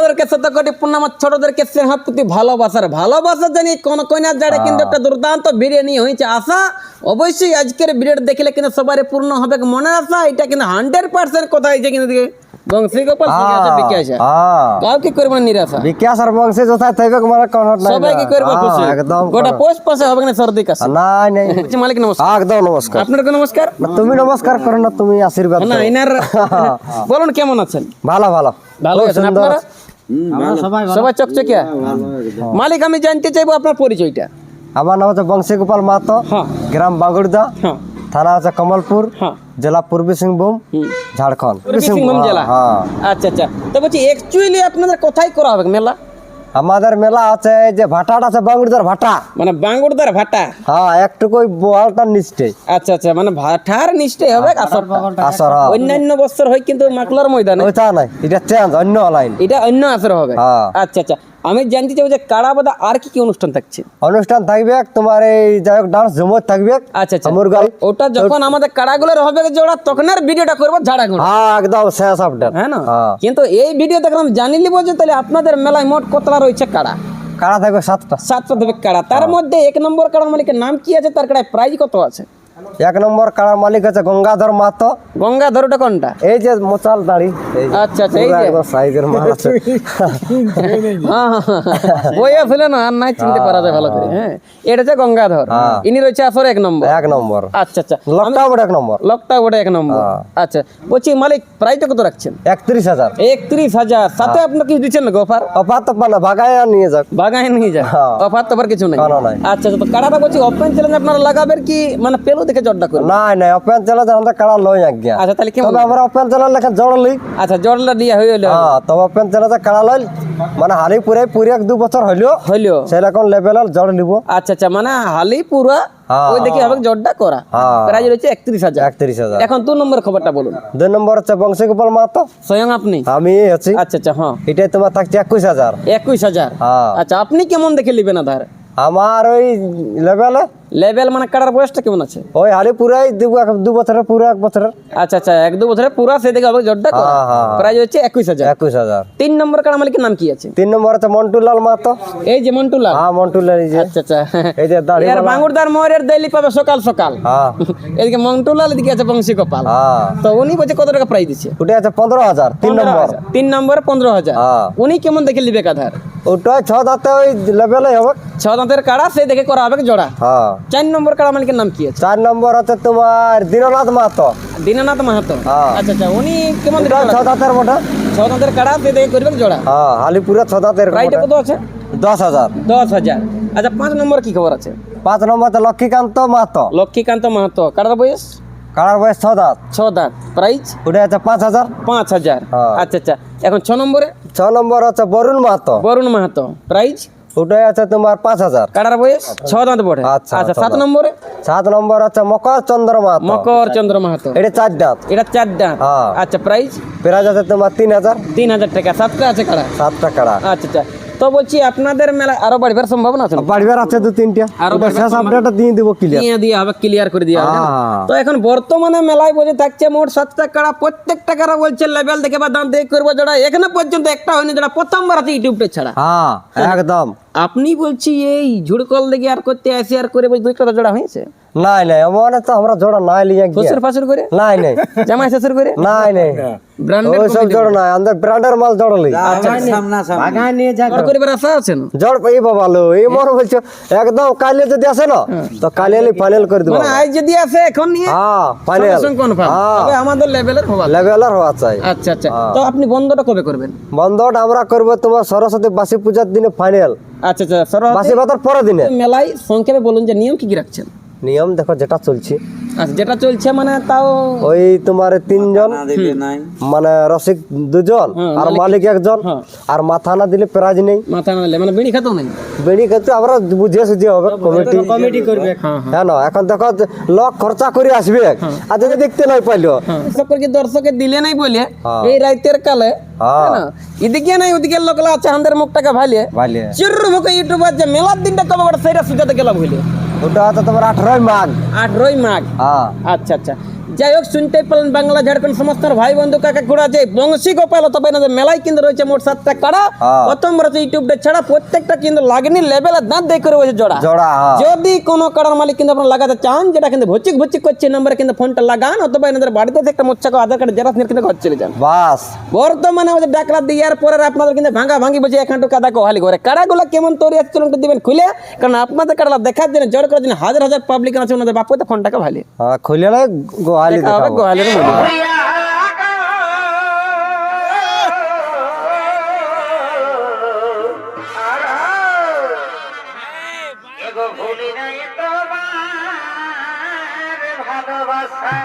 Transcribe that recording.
বড়দেরকে শতকোটি প্রণাম, ছোটদেরকে স্নেহ প্রতি ভালোবাসা জানিয়ে কোন কইনার জাড়ে কিন্তু একটা দুর্দান্ত বিরিয়ানি হয়েছে আশা। অবশ্যই আজকের ভিডিওটা দেখলে কিন্তু সবারই পূর্ণ হবে মনে আশা। এটা কিন্তু 100% কথা হয়েছে কিন্তু বংশী গোপাল বিকাশ কাউকে করবে না নিরাশা। বিকাশ আর বংশী যথায় থাকবে মানে কোন নাই, সবাইকে করবে খুশি। একদম গোটা পোস্ট পাশে হবে না সর্দি কাশি। নাই নাই মালিক নমস্কার। একদম নমস্কার। আপনাকে নমস্কার। তুমি নমস্কার করো না, তুমি আশীর্বাদ না ইনার বলুন কেমন আছেন? ভালো ভালো ভালো আছেন আপনারা? সবাই চকচকিয়া। মালিক আমি জানতে চাইবো আপনার পরিচয়টা। আমার নাম হচ্ছে বংশী গোপাল মাহাতো, হ্যাঁ গ্রাম বাগুড়দা, হ্যাঁ থানা হচ্ছে কমলপুর, হ্যাঁ জেলা পূর্বী সিংভূম, ঝাড়খণ্ড। পূর্বী সিংভূম জেলা। আচ্ছা আচ্ছা, তো বলছি অ্যাকচুয়ালি আপনাদের কোথায় করা হবে মেলা? আমাদের মেলা আছে এই যে ভাটাটা আছে বাগুড়দার ভাটা, মানে বাঙ্গুরদার ভাটা। হ্যাঁ একটু ওই বোয়ালটার নিচে। আচ্ছা আচ্ছা, মানে ভাটার নিচে হবে আসরটা। আসর অন্যান্য বছর হয় কিন্তু মাকলার ময়দানে। ওইটা নাই, এটা চেঞ্জ অন্য লাইন, এটা অন্য আসর হবে। আচ্ছা আচ্ছা, আমি জানতে চাইবো যে কাড়া বাদা আর কি কি অনুষ্ঠান থাকছে? অনুষ্ঠান থাকবে তোমার এই যাই হোক ডান্স ঝুমুর থাকবে। আচ্ছা আচ্ছা, মুরগাল ওটা যখন আমাদের কাড়াগুলোর হবে জোড়া তখন আর ভিডিওটা করবো ঝাড়াগুড়া। হ্যাঁ একদম শেষ আপডেট। হ্যাঁ না, কিন্তু এই ভিডিও দেখলাম জানিলি বলছে তাহলে আপনাদের মেলায় মোট কতলা রয়েছে কাড়া? কাড়া থাকবে 7টা। 7টা দেবে কাড়া। তার মধ্যে 1 নম্বর কাড়ার মালিকের নাম কি আছে? তার কাড়ায় প্রাইজ কত আছে? 1 নম্বর কাড়ার মালিক আছে গঙ্গাধর মাহাতো। গঙ্গাধরটা কোনটা? এই যে মোচাল দাড়ি, এই যে আচ্ছা আচ্ছা, এই যে সাইজের মাল আছে। বইয়া ফেলে না আর নাই চিনতে পারা যায় ভালো করে। হ্যাঁ, এটা হচ্ছে গঙ্গাধর। ইনি রয়েছে আসলে 1 নম্বর। 1 নম্বর। আচ্ছা আচ্ছা, লকটা বড় 1 নম্বর। লকটা বড় 1 নম্বর। আচ্ছা, বলছি মালিক প্রাইসটা কত রাখছেন? 31,000। 31,000। সাথে আপনার কিছু দিচ্ছেন না অফার? অফার তো পানা ভাগায় নিয়ে যাক। বাগায় নিয়ে যায়, অফার তো আবার কিছু নাই। আচ্ছা, তো কাড়াটা বলছি ওপেন চ্যালেঞ্জ আপনারা লাগাবেন কি মানে পেলো দেখে জড়টা করবেন? নাই নাই, ওপেন চ্যালেঞ্জ আমরা কাড়া লই আজ্ঞা। আচ্ছা, তাহলে কেমন? তবে আমরা ওপেন চ্যালেঞ্জ লেখা জড়লি। আচ্ছা, জড়লা দিয়া হইলো। হ্যাঁ, তবে ওপেন চ্যালেঞ্জ কাড়া লই মানে হালি পুরে 2 বছর হইলো সেরকম লেভেলের জড় নিব। আচ্ছা আচ্ছা, মানে হালি পুরা ওই দেখি হবে জড়টা করা। প্রাইজ রয়েছে 31,000। 31,000। এখন 2 নম্বর খবরটা বলুন। 2 নম্বর হচ্ছে বংশী গোপাল মাহাতো। স্বয়ং আপনি? আমি আছি। আচ্ছা আচ্ছা, হ্যাঁ এটাই তোমার থাকছে 21,000। 21,000। আচ্ছা, আপনি কেমন দেখে নিবেন আধার? আমার ওই লেভেল মানে কাড়ার বয়সটা কেমন আছে? ওই হালি পুরাই 2 বছরের, পুরো 1 বছরের। আচ্ছা আচ্ছা, 1-2 বছরের পুরা সে দেখে হবে জড়টা করা। প্রাইজ হচ্ছে 21,000। 21,000। 3 নম্বর কাড়া মালিকের নাম কি আছে? 3 নম্বর হচ্ছে মন্টুলাল মাহাতো। এই যে মন্টুলাল। হ্যাঁ মন্টুলাল, এই যে। আচ্ছা আচ্ছা, এই যে দাড়ি এর বাঙ্গুরদার মোহরের দেলি পাবে সকাল সকাল। হ্যাঁ, এদিকে মন্টুলাল, এদিকে আছে বংশী গোপাল। তো উনি বলছে কত টাকা প্রাইজ দিচ্ছে? ওটা আছে 15,000। 3 নম্বর। 3 নম্বরে 15,000। উনি কেমন দেখে লিবে কাধার? ওটা 6 দাঁতে ওই লেভেলে হবে। 6 দাঁতের কাড়া, সে দেখে করা হবে জোড়া। 4 নম্বর কাড়া মালিকের নাম কি আছে? 4 নম্বর হচ্ছে তোমার দীননাথ মাহাতো। দীননাথ মাহাতো। আচ্ছা আচ্ছা, উনি কেমন দেখে? 6 দাঁতের বটা। 6 দাঁতের কাড়া, সে দেখে করবে জোড়া। হালি পুরো 6 দাঁতের। প্রাইসটা কত আছে? 10,000। 10,000। আচ্ছা, 5 নম্বর কি খবর আছে? 5 নম্বর তো লক্ষ্মীকান্ত মাহাতো। লক্ষ্মীকান্ত মাহাতো। কাড়ার বয়স? কাড়ার বয়স 6 দাঁত। 6 দাঁত। প্রাইস? ওটা আছে 5,000। 5,000। আচ্ছা আচ্ছা, এখন 6 নম্বরে? 6 নম্বর হচ্ছে বরুণ মাহাতো। বরুণ মাহাতো। প্রাইস? ওটাই আছে তোমার 5,000। কাড়ার বয়স 6 দাঁত পড়ে। আচ্ছা, 7 নম্বরে? 7 নম্বর হচ্ছে মকর চন্দ্র মাহাতো। মকর চন্দ্র মাহাতো। এটা 4 দাঁত। এটা 4 দাঁত। আচ্ছা, প্রাইস? প্রাইস আছে তোমার 3,000। 3,000 টাকা। 7টা আছে কাড়া? 7টা কাড়া। আচ্ছা আচ্ছা, তো বলছি আপনাদের মেলা আরো বাড়িবার সম্ভাবনা আছে? বাড়িবার আছে 2-3টা। আরো শেষ আপডেটটা দিয়ে দিব ক্লিয়ার। দিয়ে হবে, ক্লিয়ার করে দিয়ে হবে। তো এখন বর্তমানে মেলায় বসে থাকছে মোট 7টা কাড়া। প্রত্যেকটা কাড়া বলছে লেভেল দেখে বা দাম দেখে করবো জোড়া। এখানে পর্যন্ত একটা হয়নি যেটা প্রথমবার আছে ইউটিউবটা ছাড়া। একদম। আপনি বলছি এই ঝুড়কল দেখে আর করতে আসি আর করে বলছি 2টা জোড়া হয়েছে? নাই নাই, মানে তো আমরা জোড়া নাই লিয়া গিয়া। ফসর ফাসর করে? নাই নাই। জামাই শ্বশুর করে? নাই নাই, ব্র্যান্ডেড ওই সব জোড়া নাই, আমাদের ব্র্যান্ডের মাল জোড়া লই। বাগান নিয়ে যা করিবার আশা আছে না? জোড় পাই বাবা লো, এই মর বলছো একদম কালে যদি আসে না তো কালে ফাইনাল করে দেব। মানে আজ যদি আসে এখন নিয়ে ফাইনাল কনফার্ম। তবে আমাদের লেভেলের হওয়া লেভেলের হওয়া চাই। আচ্ছা আচ্ছা, তো আপনি বন্ধটা কবে করবেন? বন্ধটা আমরা করব তোমার সরস্বতী বাসি পূজার দিনে ফাইনাল। আচ্ছা আচ্ছা, সরস্বতী বাসি বাতার পরের দিনে। মেলায় সংক্ষেপে বলুন যে নিয়ম কি কি রাখছেন? নিয়ম দেখো যেটা চলছে। আচ্ছা, যেটা চলছে মানে তাও ওই তোমার 3 জন, মানে রসিক 2 জন আর মালিক 1 জন। আর মাথা না দিলে প্রাইজ নেই। মাথা না দিলে মানে বিড়ি খাতেও নেই? বিড়ি খেতে আমরা বুঝে সুঝে হবে, কমিটি করবে। হ্যাঁ না, এখন দেখো লোক খরচা করে আসবে আর যদি দেখতে নাই পাইলো সকলকে দর্শকে দিলে নাই বলে এই রাতের কালে এদিকে নাই ওদিকে লোকলা আছে আমাদের মুখটাকে ভাইলে চিরু মুখে ইউটিউবার যে মেলার দিনটা কবে ওটা সেটা সুজাতে গেলাম হইলে ওটা আছে তোমার 18ই মাঘ। 18ই মাঘ। আচ্ছা আচ্ছা, যাই হোক, শুনতে পেলেন বাংলা ঝাড়খণ্ড সমস্ত ভাই বন্ধু কাকা ঘোড়া যে বংশী গোপাল, তবে এনাদের মেলায় কিন্তু রয়েছে মোট 7টা কাড়া। হ্যাঁ। প্রথম রয়েছে ইউটিউবটা ছাড়া প্রত্যেকটা কিন্তু লাগনি লেভেলের দাঁত দিয়ে করে রয়েছে জোড়া। জোড়া, হ্যাঁ। যদি কোনো কাড়ার মালিক কিন্তু আপনারা লাগাতে চান, যেটা কিন্তু ভুচিক ভুচিক করছে নম্বরে কিন্তু ফোনটা লাগান, অথবা এনাদের বাড়িতে থেকে একটা মোচ্চাকে আধার কার্ড জেরাস নিয়ে কিন্তু ঘর চলে যান। বাস বর্তমানে আমাদের ডাকলা দেওয়ার পরে আপনাদের কিন্তু ভাঙা ভাঙি বুঝে এখানটু কাদা কোহালি করে কাড়াগুলো কেমন তৈরি আছে চলুন একটু দিবেন খুলে, কারণ আপনাদের কাড়া দেখার জন্য জোর করার জন্য হাজার হাজার পাবলিক আছে ওনাদের বাপুতে ফোনটাকে ভালি হ্যাঁ, খুলে না গোহালি দেখা হবে দেখাবো। গোহালির মধ্যে। ভুলি নাই তোমার ভালোবাসা